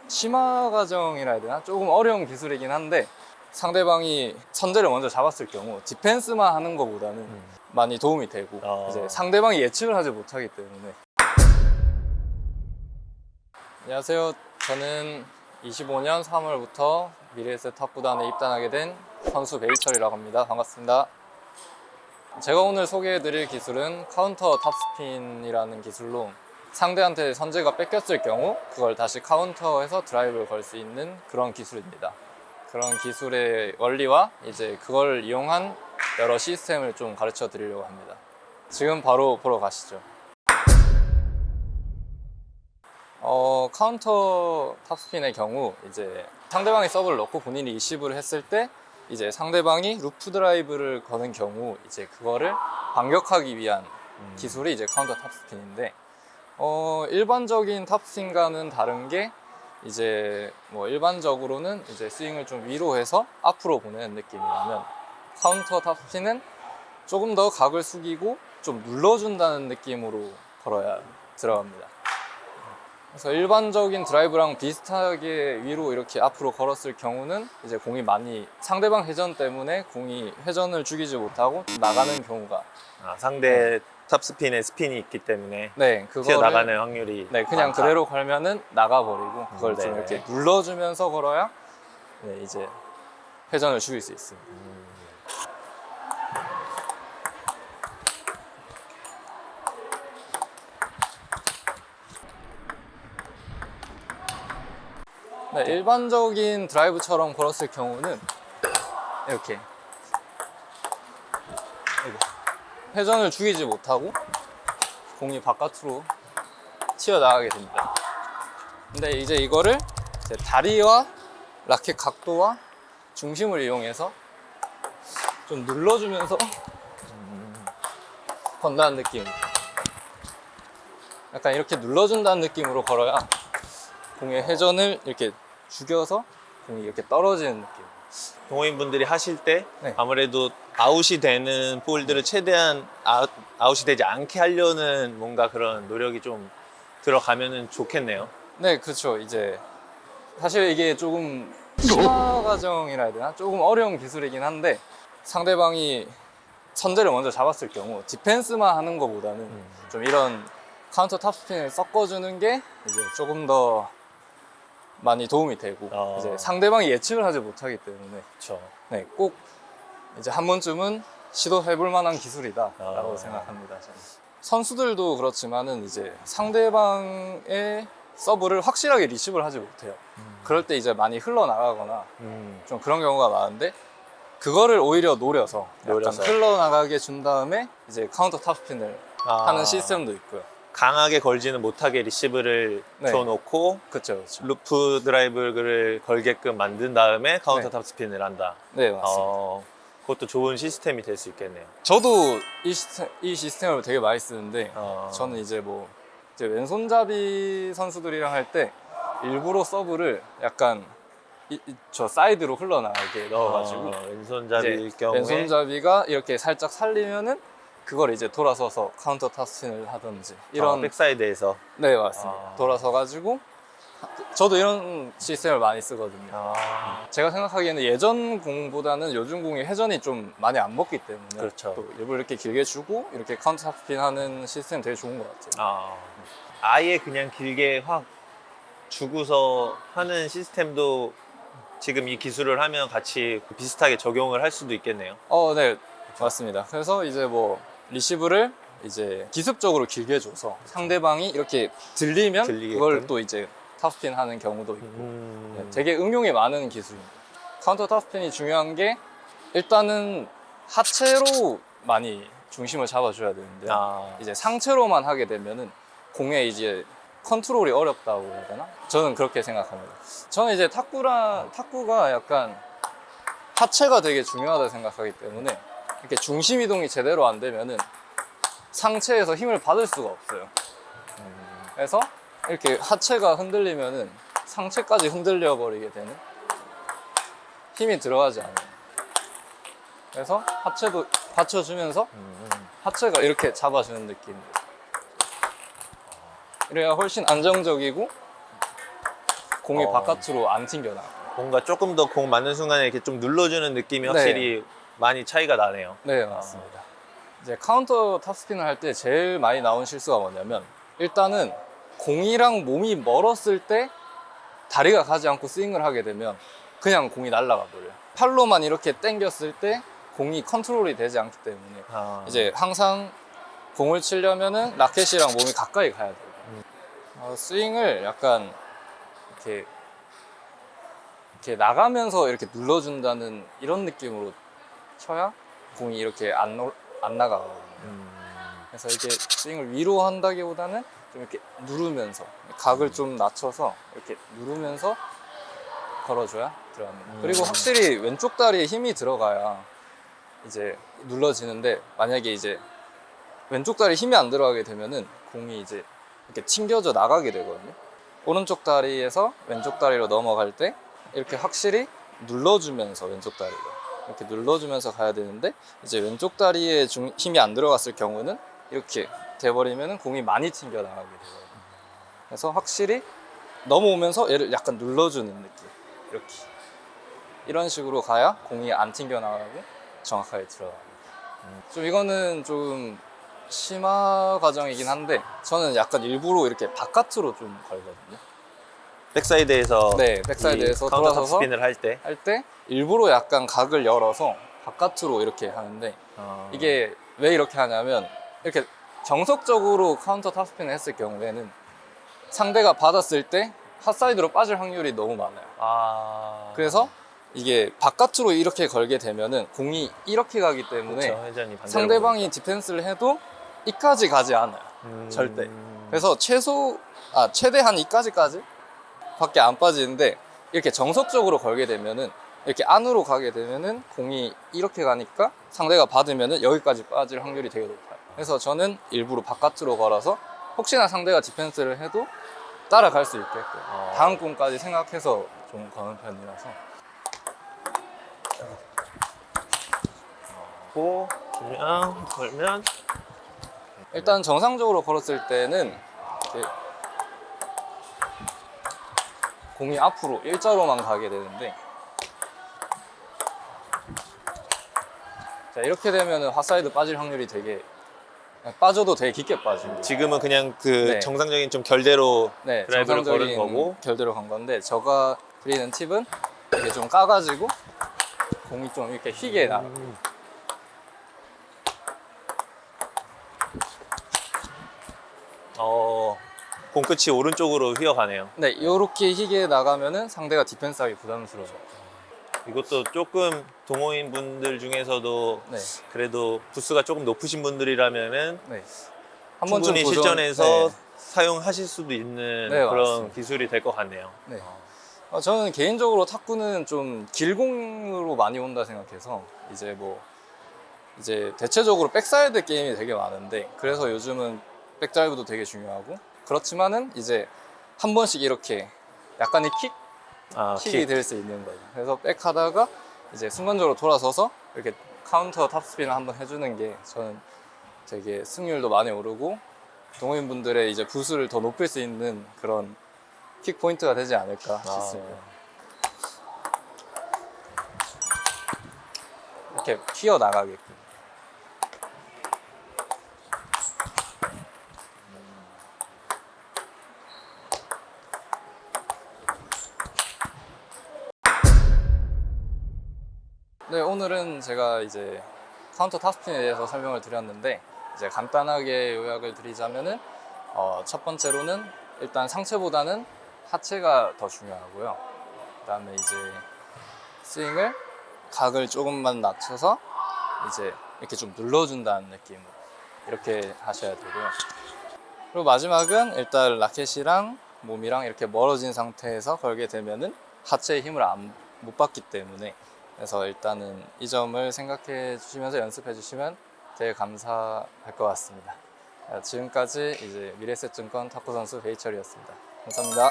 심화 과정이라 해야 되나? 조금 어려운 기술이긴 한데 상대방이 선제를 먼저 잡았을 경우 디펜스만 하는 것보다는 많이 도움이 되고 이제 상대방이 예측을 하지 못하기 때문에. 안녕하세요. 저는 25년 3월부터 미래에셋 탑구단에 입단하게 된 선수 베이철이라고 합니다. 반갑습니다. 제가 오늘 소개해드릴 기술은 카운터 탑스핀이라는 기술로 상대한테 선제가 뺏겼을 경우 그걸 다시 카운터해서 드라이브를 걸 수 있는 그런 기술입니다. 그런 기술의 원리와 이제 그걸 이용한 여러 시스템을 좀 가르쳐 드리려고 합니다. 지금 바로 보러 가시죠. 카운터 탑스핀의 경우 이제 상대방이 서브를 넣고 본인이 리시브를 했을 때 이제 상대방이 루프 드라이브를 거는 경우 이제 그거를 반격하기 위한 기술이 이제 카운터 탑스핀인데 일반적인 탑스핀과는 다른 게 이제 뭐 일반적으로는 이제 스윙을 좀 위로 해서 앞으로 보내는 느낌이라면 카운터 탑스핀은 조금 더 각을 숙이고 좀 눌러준다는 느낌으로 걸어야 들어갑니다. 그래서 일반적인 드라이브랑 비슷하게 위로 이렇게 앞으로 걸었을 경우는 이제 공이 많이 상대방 회전 때문에 공이 회전을 죽이지 못하고 나가는 경우가 상대 탑스핀에 스핀이 있기 때문에 그거를 튀어나가는 확률이 그냥 많다. 그대로 걸면은 나가버리고 그걸 좀 네네. 이렇게 눌러주면서 걸어야 이제 회전을 죽일 수 있습니다. 일반적인 드라이브처럼 걸었을 경우는 이렇게 회전을 죽이지 못하고 공이 바깥으로 튀어나가게 됩니다. 근데 이제 이거를 이제 다리와 라켓 각도와 중심을 이용해서 좀 눌러주면서 건다는 느낌. 약간 이렇게 눌러준다는 느낌으로 걸어야 공의 회전을 이렇게 죽여서 공이 이렇게 떨어지는 느낌. 동호인분들이 하실 때 네. 아무래도 아웃이 되는 볼들을 최대한 아웃이 되지 않게 하려는 뭔가 그런 노력이 좀 들어가면은 좋겠네요. 네, 그렇죠. 이제 사실 이게 조금 심화 과정이라 해야 되나? 조금 어려운 기술이긴 한데 상대방이 선제를 먼저 잡았을 경우 디펜스만 하는 것보다는 좀 이런 카운터 탑스핀을 섞어주는 게 이제 조금 더 많이 도움이 되고 이제 상대방이 예측을 하지 못하기 때문에 그렇죠. 꼭 이제 한 번쯤은 시도해볼 만한 기술이다라고 생각합니다. 저는. 선수들도 그렇지만은 이제 상대방의 서브를 확실하게 리시브를 하지 못해요. 그럴 때 이제 많이 흘러나가거나 좀 그런 경우가 많은데 그거를 오히려 노려서 약간 흘러나가게 준 다음에 이제 카운터 탑스핀을 하는 시스템도 있고요. 강하게 걸지는 못하게 리시브를 줘놓고 그렇죠. 루프 드라이브를 걸게끔 만든 다음에 카운터 탑스핀을 한다. 네, 맞습니다. 그것도 좋은 시스템이 될 수 있겠네요. 저도 이 시스템을 되게 많이 쓰는데 저는 이제 뭐 이제 왼손잡이 선수들이랑 할 때 일부러 서브를 약간 저 사이드로 흘러나가게 넣어가지고 왼손잡이일 경우에 왼손잡이가 이렇게 살짝 살리면은 그걸 이제 돌아서서 카운터 탑스핀을 하든지 이런 백사이드에서 네, 맞습니다. 돌아서 가지고 저도 이런 시스템을 많이 쓰거든요. 제가 생각하기에는 예전 공보다는 요즘 공이 회전이 좀 많이 안 먹기 때문에 그렇죠. 또 일부러 이렇게 길게 주고 이렇게 카운터 탑스핀 하는 시스템 되게 좋은 것 같아요. 아예 그냥 길게 확 주고서 하는 시스템도 지금 이 기술을 하면 같이 비슷하게 적용을 할 수도 있겠네요. 네, 맞습니다. 그래서 이제 뭐 리시브를 이제 기습적으로 길게 줘서 상대방이 이렇게 들리면 그걸 또 이제 탑스핀 하는 경우도 있고 되게 응용이 많은 기술입니다. 카운터 탑스핀이 중요한 게 일단은 하체로 많이 중심을 잡아줘야 되는데 이제 상체로만 하게 되면은 공에 이제 컨트롤이 어렵다고 해야 되나? 저는 그렇게 생각합니다. 저는 이제 탁구가 약간 하체가 되게 중요하다 생각하기 때문에 이렇게 중심 이동이 제대로 안 되면은 상체에서 힘을 받을 수가 없어요. 그래서 이렇게 하체가 흔들리면은 상체까지 흔들려 버리게 되는, 힘이 들어가지 않아요. 그래서 하체도 받쳐주면서 하체가 이렇게 잡아주는 느낌이에요. 이래야 훨씬 안정적이고 공이 바깥으로 안 튕겨나가. 뭔가 조금 더 공 맞는 순간에 이렇게 좀 눌러주는 느낌이 확실히 많이 차이가 나네요. 네, 맞습니다. 이제 카운터 탑스핀을 할 때 제일 많이 나온 실수가 뭐냐면 일단은 공이랑 몸이 멀었을 때 다리가 가지 않고 스윙을 하게 되면 그냥 공이 날아가 버려요. 팔로만 이렇게 당겼을 때 공이 컨트롤이 되지 않기 때문에 이제 항상 공을 치려면은 라켓이랑 몸이 가까이 가야 돼요. 스윙을 약간 이렇게 나가면서 이렇게 눌러준다는 이런 느낌으로 쳐야 공이 이렇게 안 나가거든요. 그래서 이렇게 스윙을 위로 한다기보다는 좀 이렇게 누르면서 각을 좀 낮춰서 이렇게 누르면서 걸어줘야 들어갑니다. 그리고 확실히 왼쪽 다리에 힘이 들어가야 이제 눌러지는데 만약에 이제 왼쪽 다리에 힘이 안 들어가게 되면은 공이 이제 이렇게 튕겨져 나가게 되거든요. 오른쪽 다리에서 왼쪽 다리로 넘어갈 때 이렇게 확실히 눌러주면서 왼쪽 다리로 이렇게 눌러주면서 가야 되는데 이제 왼쪽 다리에 힘이 안 들어갔을 경우는 이렇게 돼버리면 공이 많이 튕겨 나가게 돼요. 그래서 확실히 넘어오면서 얘를 약간 눌러주는 느낌, 이렇게 이런 식으로 가야 공이 안 튕겨 나가고 정확하게 들어가요. 좀 이거는 좀 심화 과정이긴 한데 저는 약간 일부러 이렇게 바깥으로 좀 걸거든요. 백사이드에서 네, 백사이드에서 카운터 돌아서서 탑스핀을 할 때 할 때 일부러 약간 각을 열어서 바깥으로 이렇게 하는데 이게 왜 이렇게 하냐면 이렇게 정석적으로 카운터 탑스핀을 했을 경우에는 상대가 받았을 때 핫사이드로 빠질 확률이 너무 많아요. 그래서 이게 바깥으로 이렇게 걸게 되면은 공이 이렇게 가기 때문에 그렇죠, 회전이 반대로 상대방이 디펜스를 해도 이까지 가지 않아요. 절대. 그래서 최대한 이까지 밖에 안 빠지는데 이렇게 정석적으로 걸게 되면은 이렇게 안으로 가게 되면은 공이 이렇게 가니까 상대가 받으면은 여기까지 빠질 확률이 되게 높아요. 그래서 저는 일부러 바깥으로 걸어서 혹시나 상대가 디펜스를 해도 따라갈 수 있게끔 다음 공까지 생각해서 좀 거는 편이라서. 그냥 걸면 일단 정상적으로 걸었을 때는 이렇게 공이 앞으로 일자로만 가게 되는데 자, 이렇게 되면 핫사이드 빠질 확률이 빠져도 되게 깊게 빠지고 지금은 그냥 그 네. 정상적인 좀 결대로 네, 드라이브를 걸은 정상적인 거고 결대로 간 건데 제가 드리는 팁은 이렇게 좀 까가지고 공이 좀 이렇게 휘게 나가요. 공 끝이 오른쪽으로 휘어가네요. 네, 이렇게 휘게 나가면은 상대가 디펜스하기 부담스러워요. 이것도 조금 동호인 분들 중에서도 네, 그래도 부스가 조금 높으신 분들이라면은 네. 한 번쯤 충분히 실전에서 사용하실 수도 있는 네, 그런 맞습니다. 기술이 될 것 같네요. 네. 저는 개인적으로 탁구는 좀 길공으로 많이 온다 생각해서 이제 대체적으로 백사이드 게임이 되게 많은데 그래서 요즘은 백드라이브도 되게 중요하고 그렇지만은 이제 한 번씩 이렇게 약간의 킥이 될 수 있는 거예요. 그래서 백 하다가 이제 순간적으로 돌아서서 이렇게 카운터 탑스핀을 한번 해주는 게 저는 되게 승률도 많이 오르고 동호인분들의 이제 부수를 더 높일 수 있는 그런 킥 포인트가 되지 않을까 싶습니다. 이렇게 튀어나가게끔. 네, 오늘은 제가 이제 카운터 탑스핀에 대해서 설명을 드렸는데 이제 간단하게 요약을 드리자면은 첫 번째로는 일단 상체보다는 하체가 더 중요하고요. 그다음에 이제 스윙을 각을 조금만 낮춰서 이제 이렇게 좀 눌러준다는 느낌으로 이렇게 하셔야 되고요. 그리고 마지막은 일단 라켓이랑 몸이랑 이렇게 멀어진 상태에서 걸게 되면은 하체의 힘을 못 받기 때문에 그래서 일단은 이 점을 생각해 주시면서 연습해 주시면 되게 감사할 것 같습니다. 지금까지 이제 미래에셋증권 탁구 선수 배희철이었습니다. 감사합니다.